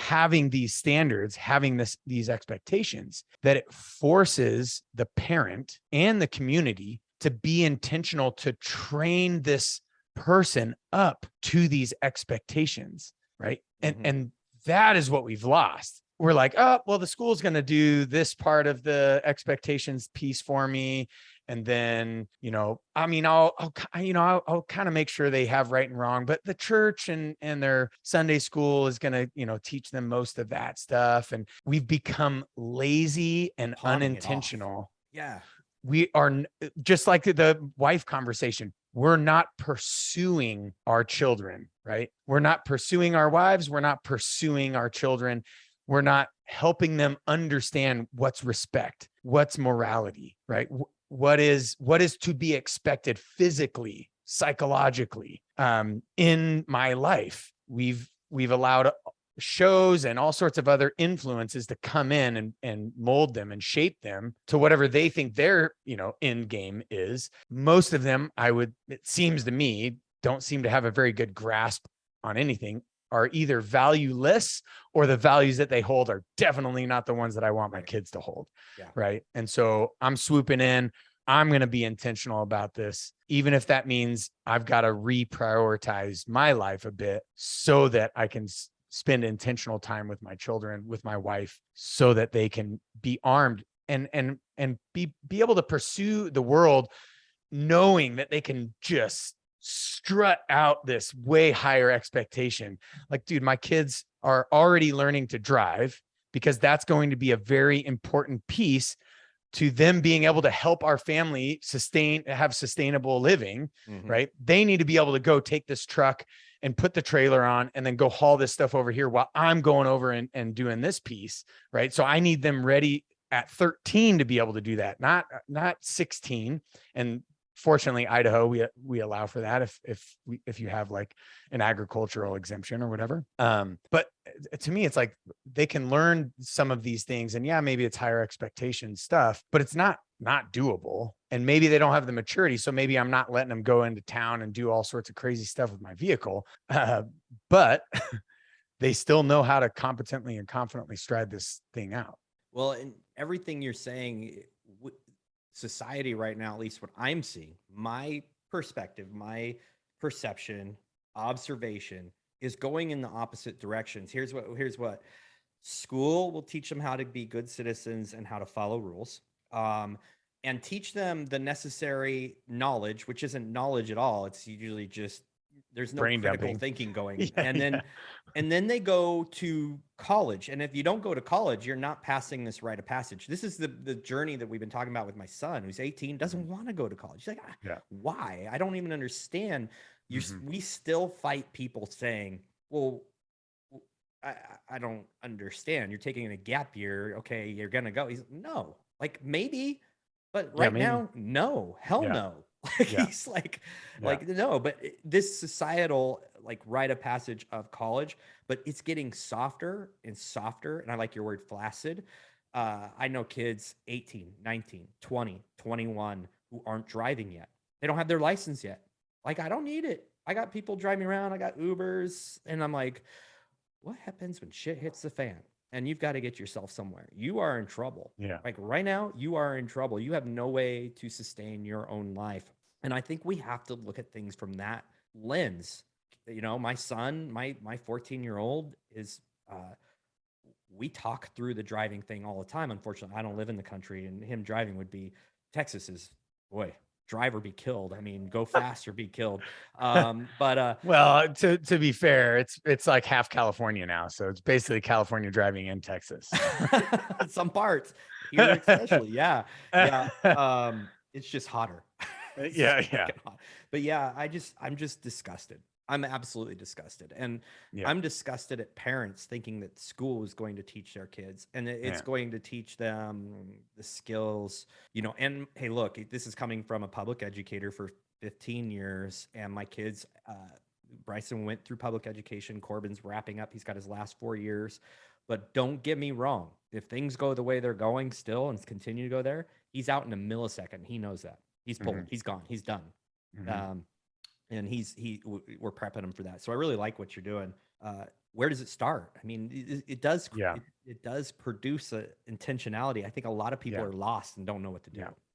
having these standards, having these expectations, that it forces the parent and the community to be intentional to train this person up to these expectations, right? And that is what we've lost. We're like, oh, well, the school's going to do this part of the expectations piece for me. And then, I mean, I'll kind of make sure they have right and wrong, but the church and their Sunday school is going to, teach them most of that stuff. And we've become lazy and unintentional. Yeah. We are just like the wife conversation. We're not pursuing our children, right? We're not pursuing our wives. We're not pursuing our children. We're not helping them understand what's respect, what's morality, right? What is to be expected physically, psychologically, in my life. We've allowed shows and all sorts of other influences to come in and mold them and shape them to whatever they think their, end game is. Most of them, it seems to me, don't seem to have a very good grasp on anything, are either valueless, or the values that they hold are definitely not the ones that I want my kids to hold. Yeah. Right. And so I'm swooping in. I'm going to be intentional about this, even if that means I've got to reprioritize my life a bit so that I can spend intentional time with my children, with my wife, so that they can be armed and be able to pursue the world, knowing that they can just strut out this way higher expectation. Like, dude, my kids are already learning to drive because that's going to be a very important piece to them being able to help our family have sustainable living, right? They need to be able to go take this truck and put the trailer on and then go haul this stuff over here while I'm going over and doing this piece, right? So I need them ready at 13 to be able to do that, not 16. And fortunately, Idaho, we allow for that if you have like an agricultural exemption or whatever. But to me, it's like they can learn some of these things, and yeah, maybe it's higher expectation stuff, but it's not doable. And maybe they don't have the maturity, so maybe I'm not letting them go into town and do all sorts of crazy stuff with my vehicle. But they still know how to competently and confidently stride this thing out. Well, and everything you're saying, society right now, at least what I'm seeing, my perspective, my perception, observation is going in the opposite directions. Here's what school will teach them: how to be good citizens and how to follow rules, and teach them the necessary knowledge, which isn't knowledge at all. It's usually just, there's no Brain critical dumping. thinking going. And then they go to college. And if you don't go to college, you're not passing this rite of passage. This is the journey that we've been talking about with my son, who's 18, doesn't want to go to college. He's like, why? I don't even understand. We still fight people saying, well, I don't understand. You're taking a gap year. Okay, you're going to go. He's no, like maybe, but right now, no, hell no. He's like, no, but this societal like rite of passage of college, but it's getting softer and softer. And I like your word flaccid. I know kids 18, 19, 20, 21 who aren't driving yet. They don't have their license yet. Like, I don't need it. I got people driving around. I got Ubers. And I'm like, what happens when shit hits the fan and you've got to get yourself somewhere? You are in trouble. Yeah. Like right now, you are in trouble. You have no way to sustain your own life. And I think we have to look at things from that lens. My son, my 14-year-old is, we talk through the driving thing all the time. Unfortunately, I don't live in the country, and him driving would be, Texas is, boy, drive or be killed. I mean, go fast or be killed. But well, to be fair, it's like half California now, so it's basically California driving in Texas. Some parts here, especially, yeah. It's just hotter. Yeah. Hot. But yeah, I'm just disgusted. I'm absolutely disgusted. And I'm disgusted at parents thinking that school is going to teach their kids and it's going to teach them the skills, and hey, look, this is coming from a public educator for 15 years. And my kids, Bryson went through public education. Corbin's wrapping up. He's got his last 4 years. But don't get me wrong. If things go the way they're going still and continue to go there, he's out in a millisecond. He knows that. He's pulled. He's gone. He's done. And we're prepping him for that. So I really like what you're doing. where does it start? I mean, it does, Yeah. it does produce a intentionality. I think a lot of people Yeah. are lost and don't know what to do. Yeah.